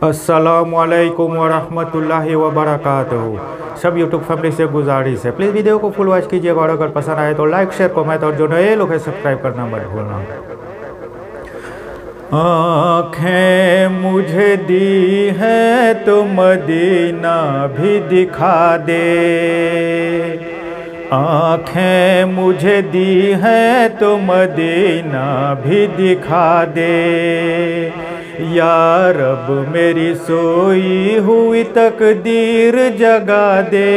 अस्सलामुअलैकुम वरहमतुल्लाहि वबरकातुहू। सब यूट्यूब फैमिली से गुजारिश है, प्लीज़ वीडियो को फुल वॉच कीजिएगा और अगर पसंद आए तो लाइक शेयर कमेंट और जो नए लोग हैं सब्सक्राइब करना मत भूलना। आँखें मुझे दी है तो मदीना भी दिखा दे, आँखें मुझे दी है तो मदीना भी दिखा दे। या रब मेरी सोई हुई तकदीर जगा दे,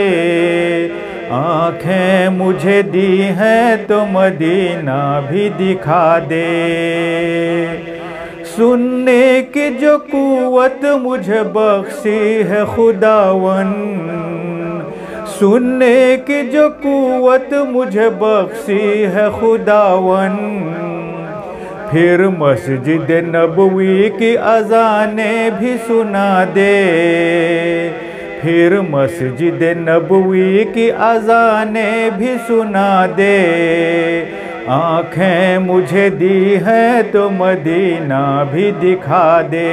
आँखें मुझे दी हैं तो मदीना भी दिखा दे। सुनने की जो कुव्वत मुझे बख्शी है खुदावन, सुनने की जो कुव्वत मुझे बख्शी है खुदावन, फिर मस्जिद नबवी की अज़ानें भी सुना दे, फिर मस्जिद नबवी की अज़ानें भी सुना दे। आँखें मुझे दी हैं तो मदीना भी दिखा दे।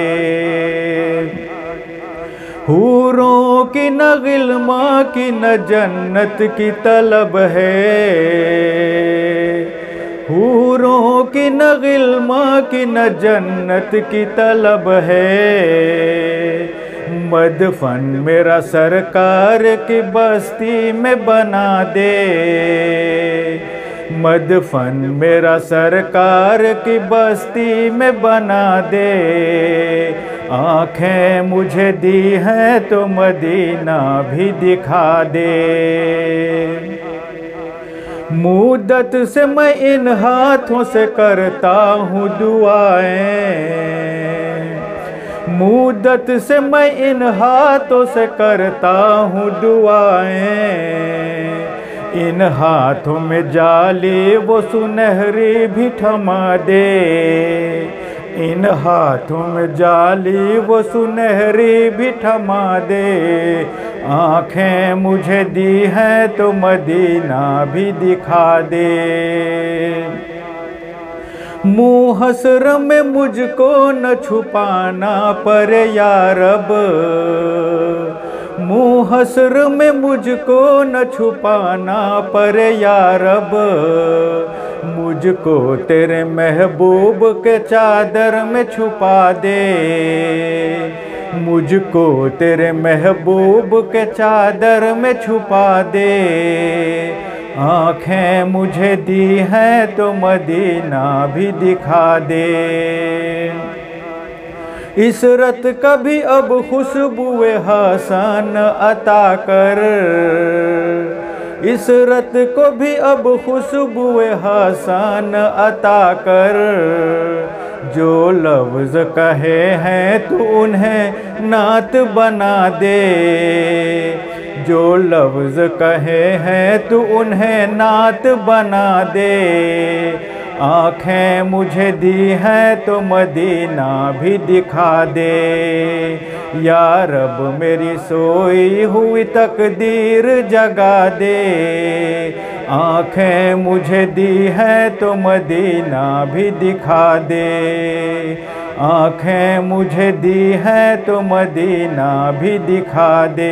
हूरों की न गिल्मा की न जन्नत की तलब है, हूरों की न गिल्मा की न जन्नत की तलब है। मदफन मेरा सरकार की बस्ती में बना दे, मदफन मेरा सरकार की बस्ती में बना दे। आँखें मुझे दी हैं तो मदीना भी दिखा दे। मुद्दत से मैं इन हाथों से करता हूँ दुआएं, मुद्दत से मैं इन हाथों से करता हूँ दुआएं। इन हाथों में जाली वो सुनहरी भी थमा दे, इन हाथों में जाली वो सुनहरी भी थमा दे। आँखें मुझे दी हैं तो मदीना भी दिखा दे। मुँह हसर में मुझको न छुपाना पर या रब, मुँह हसर में मुझको न छुपाना पर या रब। मुझको तेरे महबूब के चादर में छुपा दे, मुझको तेरे महबूब के चादर में छुपा दे। आँखें मुझे दी हैं तो मदीना भी दिखा दे। इसरत कभी अब खुशबुए हसन अता कर, इसरत को भी अब खुशबुए हसन अता कर। जो लफ्ज़ कहे हैं तो उन्हें नात बना दे, जो लफ्ज़ कहे हैं तो उन्हें नात बना दे। आँखें मुझे दी हैं तो मदीना भी दिखा दे। या रब मेरी सोई हुई तकदीर जगा दे, आँखें मुझे दी हैं तो मदीना भी दिखा दे। आँखें मुझे दी हैं तो मदीना भी दिखा दे।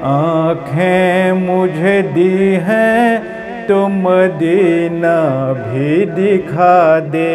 आँखें मुझे दी हैं तो मदीना भी दिखा दे।